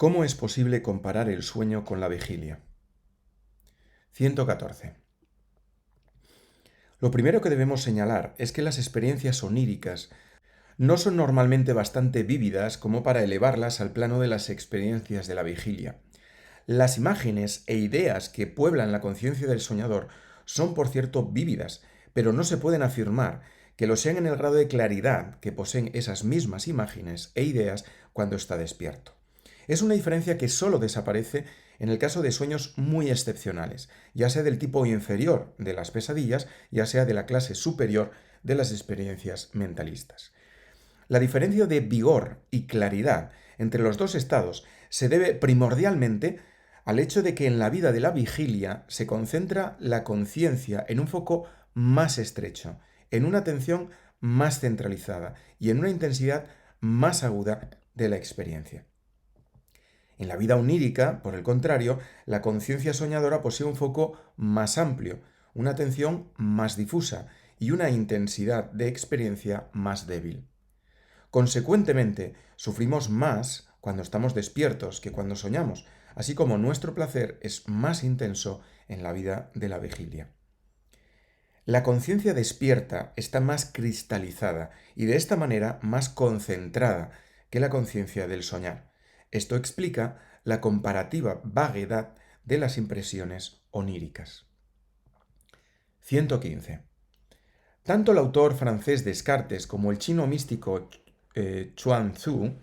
¿Cómo es posible comparar el sueño con la vigilia? 114. Lo primero que debemos señalar es que las experiencias oníricas no son normalmente bastante vívidas como para elevarlas al plano de las experiencias de la vigilia. Las imágenes e ideas que pueblan la conciencia del soñador son, por cierto, vívidas, pero no se pueden afirmar que lo sean en el grado de claridad que poseen esas mismas imágenes e ideas cuando está despierto. Es una diferencia que solo desaparece en el caso de sueños muy excepcionales, ya sea del tipo inferior de las pesadillas, ya sea de la clase superior de las experiencias mentalistas. La diferencia de vigor y claridad entre los dos estados se debe primordialmente al hecho de que en la vida de la vigilia se concentra la conciencia en un foco más estrecho, en una atención más centralizada y en una intensidad más aguda de la experiencia. En la vida onírica, por el contrario, la conciencia soñadora posee un foco más amplio, una atención más difusa y una intensidad de experiencia más débil. Consecuentemente, sufrimos más cuando estamos despiertos que cuando soñamos, así como nuestro placer es más intenso en la vida de la vigilia. La conciencia despierta está más cristalizada y de esta manera más concentrada que la conciencia del soñar. Esto explica la comparativa vaguedad de las impresiones oníricas. 115. Tanto el autor francés Descartes como el chino místico Chuang Tzu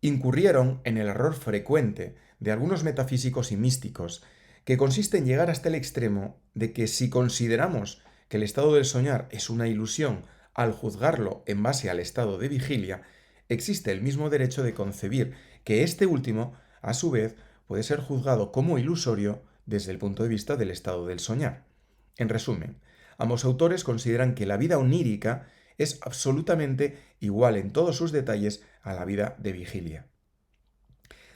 incurrieron en el error frecuente de algunos metafísicos y místicos, que consiste en llegar hasta el extremo de que si consideramos que el estado del soñar es una ilusión al juzgarlo en base al estado de vigilia, existe el mismo derecho de concebir que este último, a su vez, puede ser juzgado como ilusorio desde el punto de vista del estado del soñar. En resumen, ambos autores consideran que la vida onírica es absolutamente igual en todos sus detalles a la vida de vigilia.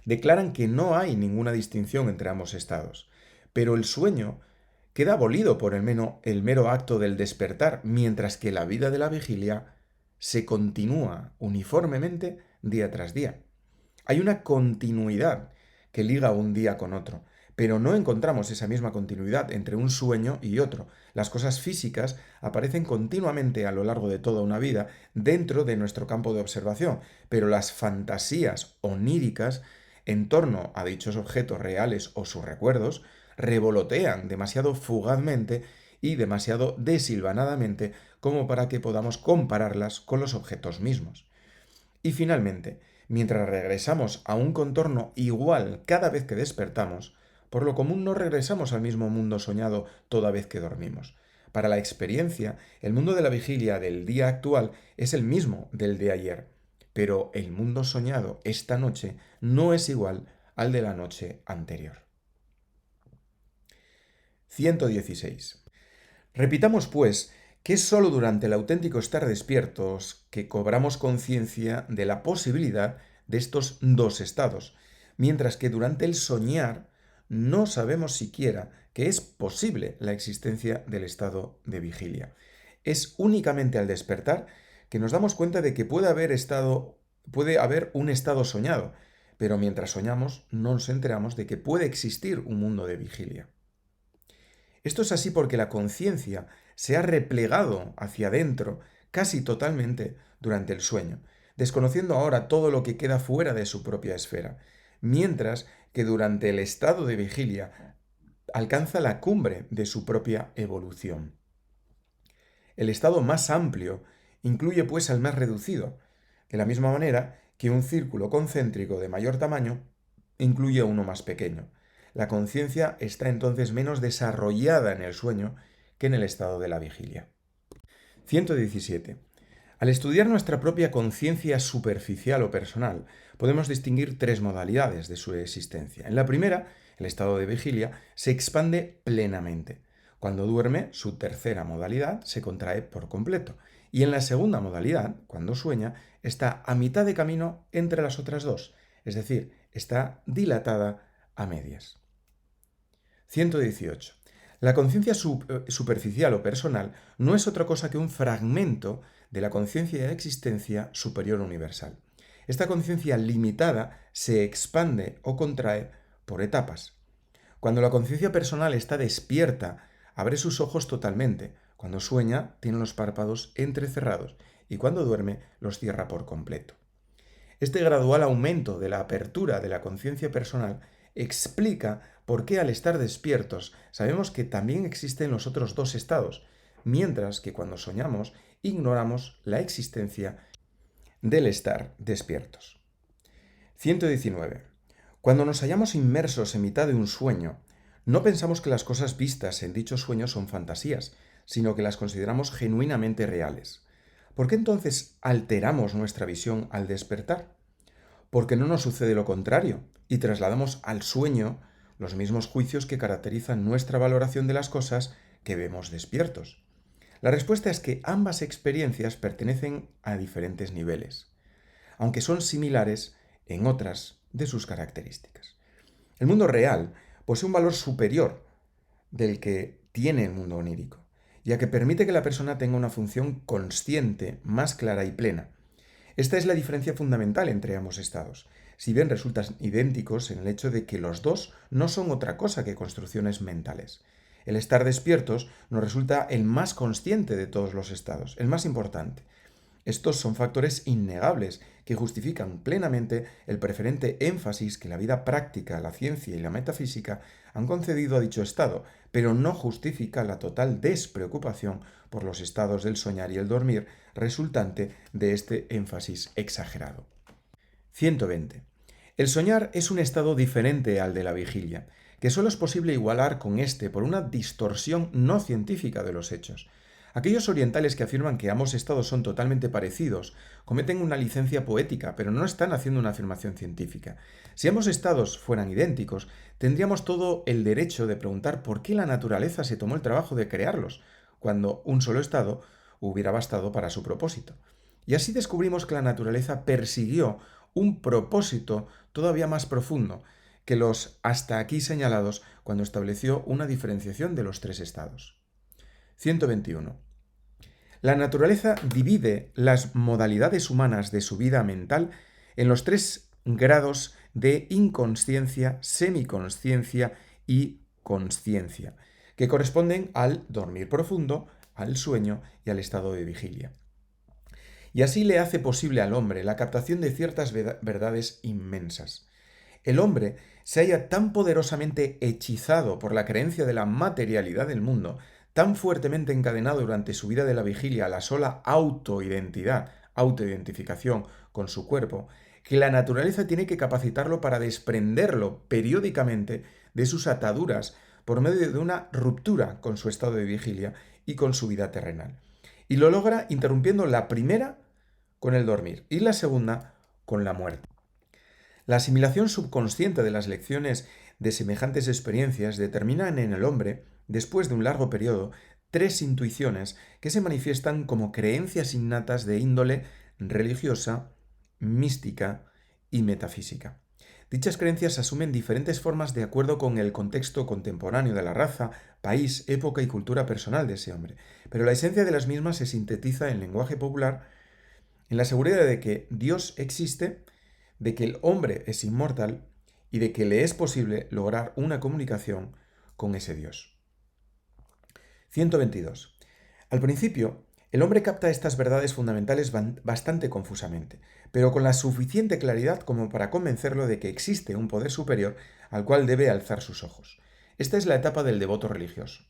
Declaran que no hay ninguna distinción entre ambos estados, pero el sueño queda abolido por el mero acto del despertar, mientras que la vida de la vigilia se continúa uniformemente día tras día. Hay una continuidad que liga un día con otro, pero no encontramos esa misma continuidad entre un sueño y otro. Las cosas físicas aparecen continuamente a lo largo de toda una vida dentro de nuestro campo de observación, pero las fantasías oníricas en torno a dichos objetos reales o sus recuerdos revolotean demasiado fugazmente y demasiado desilvanadamente como para que podamos compararlas con los objetos mismos. Y finalmente, mientras regresamos a un contorno igual cada vez que despertamos, por lo común no regresamos al mismo mundo soñado toda vez que dormimos. Para la experiencia, el mundo de la vigilia del día actual es el mismo del de ayer, pero el mundo soñado esta noche no es igual al de la noche anterior. 116. Repitamos, pues, que es sólo durante el auténtico estar despiertos que cobramos conciencia de la posibilidad de estos dos estados, mientras que durante el soñar no sabemos siquiera que es posible la existencia del estado de vigilia. Es únicamente al despertar que nos damos cuenta de que puede haber un estado soñado, pero mientras soñamos no nos enteramos de que puede existir un mundo de vigilia. Esto es así porque la conciencia se ha replegado hacia adentro casi totalmente durante el sueño, desconociendo ahora todo lo que queda fuera de su propia esfera, mientras que durante el estado de vigilia alcanza la cumbre de su propia evolución. El estado más amplio incluye pues al más reducido, de la misma manera que un círculo concéntrico de mayor tamaño incluye a uno más pequeño. La conciencia está entonces menos desarrollada en el sueño que en el estado de la vigilia. 117. Al estudiar nuestra propia conciencia superficial o personal, podemos distinguir tres modalidades de su existencia. En la primera, el estado de vigilia se expande plenamente. Cuando duerme, su tercera modalidad se contrae por completo. Y en la segunda modalidad, cuando sueña, está a mitad de camino entre las otras dos, es decir, está dilatada a medias. 118. La conciencia superficial o personal no es otra cosa que un fragmento de la conciencia de existencia superior universal. Esta conciencia limitada se expande o contrae por etapas. Cuando la conciencia personal está despierta, abre sus ojos totalmente. Cuando sueña, tiene los párpados entrecerrados y cuando duerme, los cierra por completo. Este gradual aumento de la apertura de la conciencia personal explica por qué al estar despiertos sabemos que también existen los otros dos estados, mientras que cuando soñamos ignoramos la existencia del estar despiertos. 119. Cuando nos hallamos inmersos en mitad de un sueño, no pensamos que las cosas vistas en dicho sueño son fantasías, sino que las consideramos genuinamente reales. ¿Por qué entonces alteramos nuestra visión al despertar? Porque no nos sucede lo contrario y trasladamos al sueño los mismos juicios que caracterizan nuestra valoración de las cosas que vemos despiertos. La respuesta es que ambas experiencias pertenecen a diferentes niveles, aunque son similares en otras de sus características. El mundo real posee un valor superior del que tiene el mundo onírico, ya que permite que la persona tenga una función consciente más clara y plena. Esta es la diferencia fundamental entre ambos estados, si bien resultan idénticos en el hecho de que los dos no son otra cosa que construcciones mentales. El estar despiertos nos resulta el más consciente de todos los estados, el más importante. Estos son factores innegables que justifican plenamente el preferente énfasis que la vida práctica, la ciencia y la metafísica han concedido a dicho estado, pero no justifica la total despreocupación por los estados del soñar y el dormir resultante de este énfasis exagerado. 120. El soñar es un estado diferente al de la vigilia, que solo es posible igualar con este por una distorsión no científica de los hechos. Aquellos orientales que afirman que ambos estados son totalmente parecidos cometen una licencia poética, pero no están haciendo una afirmación científica. Si ambos estados fueran idénticos, tendríamos todo el derecho de preguntar por qué la naturaleza se tomó el trabajo de crearlos, cuando un solo estado hubiera bastado para su propósito. Y así descubrimos que la naturaleza persiguió un propósito todavía más profundo que los hasta aquí señalados cuando estableció una diferenciación de los tres estados. 121. La naturaleza divide las modalidades humanas de su vida mental en los tres grados de inconsciencia, semiconsciencia y consciencia, que corresponden al dormir profundo, al sueño y al estado de vigilia. Y así le hace posible al hombre la captación de ciertas verdades inmensas. El hombre se halla tan poderosamente hechizado por la creencia de la materialidad del mundo, tan fuertemente encadenado durante su vida de la vigilia a la sola autoidentificación con su cuerpo, que la naturaleza tiene que capacitarlo para desprenderlo periódicamente de sus ataduras por medio de una ruptura con su estado de vigilia y con su vida terrenal. Y lo logra interrumpiendo la primera con el dormir y la segunda con la muerte. La asimilación subconsciente de las lecciones de semejantes experiencias determinan en el hombre, después de un largo periodo, tres intuiciones que se manifiestan como creencias innatas de índole religiosa, mística y metafísica. Dichas creencias asumen diferentes formas de acuerdo con el contexto contemporáneo de la raza, país, época y cultura personal de ese hombre, pero la esencia de las mismas se sintetiza en lenguaje popular en la seguridad de que Dios existe, de que el hombre es inmortal y de que le es posible lograr una comunicación con ese Dios. 122. Al principio, el hombre capta estas verdades fundamentales bastante confusamente, pero con la suficiente claridad como para convencerlo de que existe un poder superior al cual debe alzar sus ojos. Esta es la etapa del devoto religioso.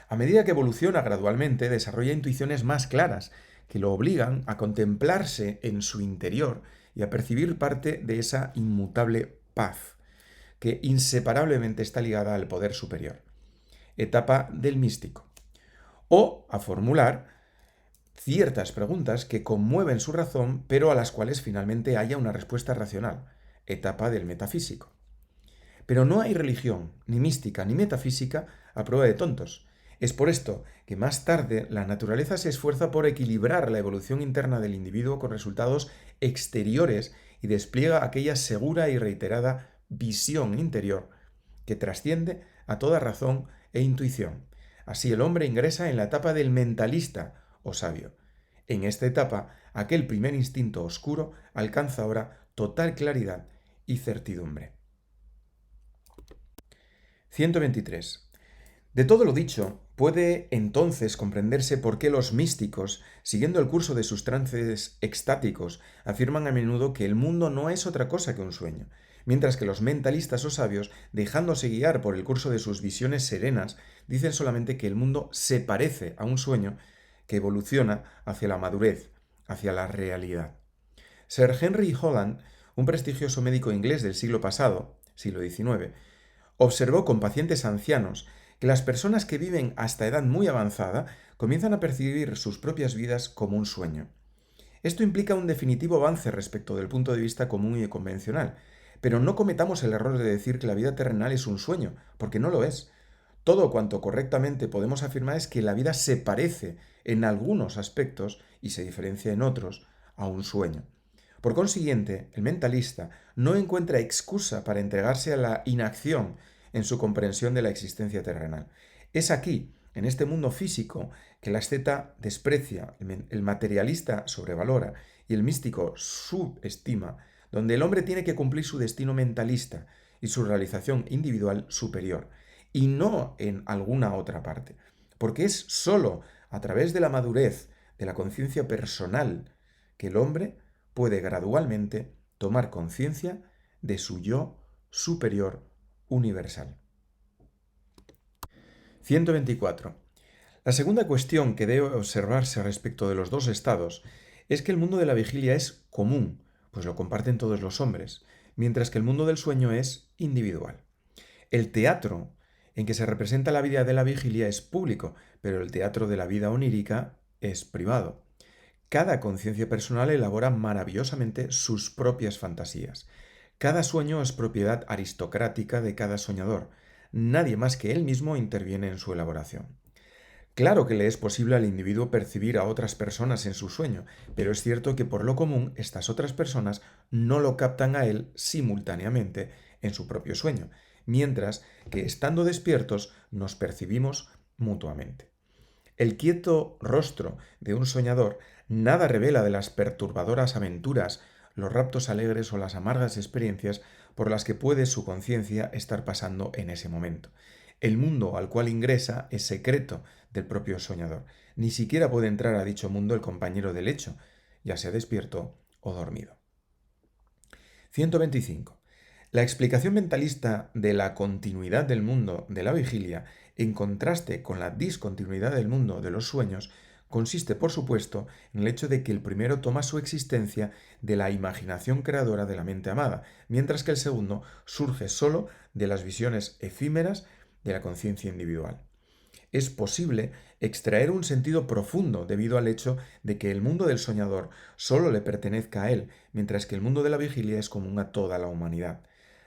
A medida que evoluciona gradualmente, desarrolla intuiciones más claras, que lo obligan a contemplarse en su interior y a percibir parte de esa inmutable paz, que inseparablemente está ligada al poder superior. Etapa del místico. O a formular ciertas preguntas que conmueven su razón, pero a las cuales finalmente haya una respuesta racional. Etapa del metafísico. Pero no hay religión, ni mística, ni metafísica a prueba de tontos. Es por esto que más tarde la naturaleza se esfuerza por equilibrar la evolución interna del individuo con resultados exteriores y despliega aquella segura y reiterada visión interior que trasciende a toda razón e intuición. Así el hombre ingresa en la etapa del mentalista o sabio. En esta etapa, aquel primer instinto oscuro alcanza ahora total claridad y certidumbre. 123. De todo lo dicho, puede entonces comprenderse por qué los místicos, siguiendo el curso de sus trances extáticos, afirman a menudo que el mundo no es otra cosa que un sueño, mientras que los mentalistas o sabios, dejándose guiar por el curso de sus visiones serenas, dicen solamente que el mundo se parece a un sueño que evoluciona hacia la madurez, hacia la realidad. Sir Henry Holland, un prestigioso médico inglés del siglo pasado, siglo XIX, observó con pacientes ancianos que las personas que viven hasta edad muy avanzada comienzan a percibir sus propias vidas como un sueño. Esto implica un definitivo avance respecto del punto de vista común y convencional, pero no cometamos el error de decir que la vida terrenal es un sueño, porque no lo es. Todo cuanto correctamente podemos afirmar es que la vida se parece en algunos aspectos y se diferencia en otros a un sueño. Por consiguiente, el mentalista no encuentra excusa para entregarse a la inacción en su comprensión de la existencia terrenal. Es aquí, en este mundo físico, que la asceta desprecia, el materialista sobrevalora y el místico subestima, donde el hombre tiene que cumplir su destino mentalista y su realización individual superior, y no en alguna otra parte, porque es sólo a través de la madurez de la conciencia personal que el hombre puede gradualmente tomar conciencia de su yo superior universal. 124. La segunda cuestión que debe observarse respecto de los dos estados es que el mundo de la vigilia es común, pues lo comparten todos los hombres, mientras que el mundo del sueño es individual. El teatro en que se representa la vida de la vigilia es público, pero el teatro de la vida onírica es privado. Cada conciencia personal elabora maravillosamente sus propias fantasías. Cada sueño es propiedad aristocrática de cada soñador. Nadie más que él mismo interviene en su elaboración. Claro que le es posible al individuo percibir a otras personas en su sueño, pero es cierto que por lo común estas otras personas no lo captan a él simultáneamente en su propio sueño, mientras que estando despiertos nos percibimos mutuamente. El quieto rostro de un soñador nada revela de las perturbadoras aventuras, los raptos alegres o las amargas experiencias por las que puede su conciencia estar pasando en ese momento. El mundo al cual ingresa es secreto del propio soñador. Ni siquiera puede entrar a dicho mundo el compañero de lecho, ya sea despierto o dormido. 125. La explicación mentalista de la continuidad del mundo de la vigilia, en contraste con la discontinuidad del mundo de los sueños, consiste, por supuesto, en el hecho de que el primero toma su existencia de la imaginación creadora de la mente amada, mientras que el segundo surge sólo de las visiones efímeras de la conciencia individual. Es posible extraer un sentido profundo debido al hecho de que el mundo del soñador sólo le pertenezca a él, mientras que el mundo de la vigilia es común a toda la humanidad.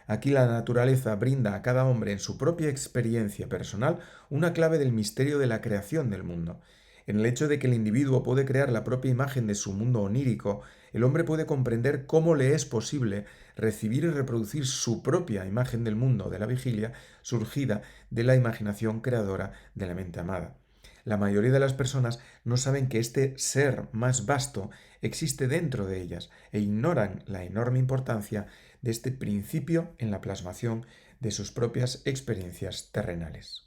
Aquí la naturaleza brinda a cada hombre en su propia experiencia personal una clave del misterio de la creación del mundo. En el hecho de que el individuo puede crear la propia imagen de su mundo onírico, el hombre puede comprender cómo le es posible recibir y reproducir su propia imagen del mundo de la vigilia surgida de la imaginación creadora de la mente amada. La mayoría de las personas no saben que este ser más vasto existe dentro de ellas e ignoran la enorme importancia de este principio en la plasmación de sus propias experiencias terrenales.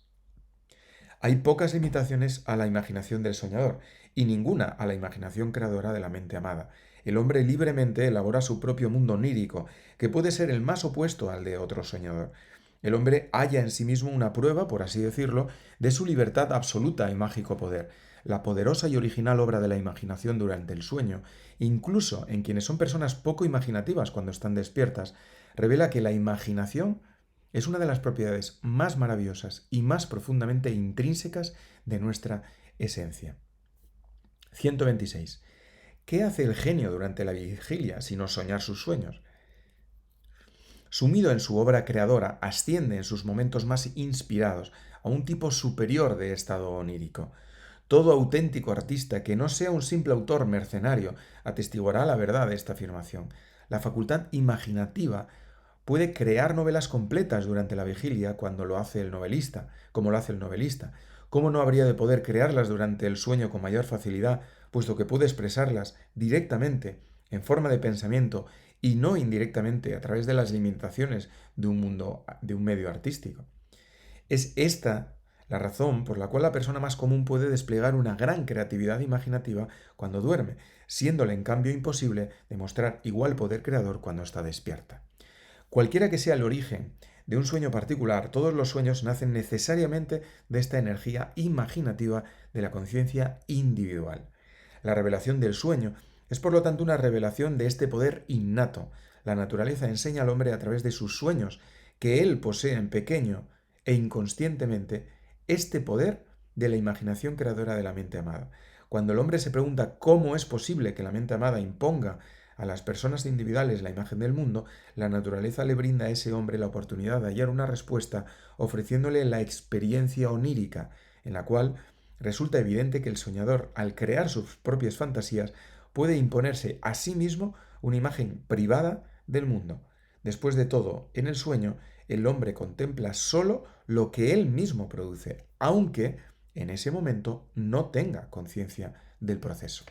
Hay pocas limitaciones a la imaginación del soñador y ninguna a la imaginación creadora de la mente amada. El hombre libremente elabora su propio mundo onírico, que puede ser el más opuesto al de otro soñador. El hombre halla en sí mismo una prueba, por así decirlo, de su libertad absoluta y mágico poder. La poderosa y original obra de la imaginación durante el sueño, incluso en quienes son personas poco imaginativas cuando están despiertas, revela que la imaginación es una de las propiedades más maravillosas y más profundamente intrínsecas de nuestra esencia. 126. ¿Qué hace el genio durante la vigilia sino soñar sus sueños? Sumido en su obra creadora, asciende en sus momentos más inspirados a un tipo superior de estado onírico. Todo auténtico artista que no sea un simple autor mercenario atestiguará la verdad de esta afirmación. La facultad imaginativa puede crear novelas completas durante la vigilia cuando lo hace el novelista, como lo hace el novelista. ¿Cómo no habría de poder crearlas durante el sueño con mayor facilidad, puesto que puede expresarlas directamente, en forma de pensamiento, y no indirectamente a través de las limitaciones de un mundo, de un medio artístico? Es esta la razón por la cual la persona más común puede desplegar una gran creatividad imaginativa cuando duerme, siéndole en cambio imposible demostrar igual poder creador cuando está despierta. Cualquiera que sea el origen de un sueño particular, todos los sueños nacen necesariamente de esta energía imaginativa de la conciencia individual. La revelación del sueño es por lo tanto una revelación de este poder innato. La naturaleza enseña al hombre a través de sus sueños que él posee en pequeño e inconscientemente este poder de la imaginación creadora de la mente amada. Cuando el hombre se pregunta cómo es posible que la mente amada imponga a las personas individuales la imagen del mundo, la naturaleza le brinda a ese hombre la oportunidad de hallar una respuesta ofreciéndole la experiencia onírica, en la cual resulta evidente que el soñador, al crear sus propias fantasías, puede imponerse a sí mismo una imagen privada del mundo. Después de todo, en el sueño, el hombre contempla solo lo que él mismo produce, aunque en ese momento no tenga conciencia del proceso.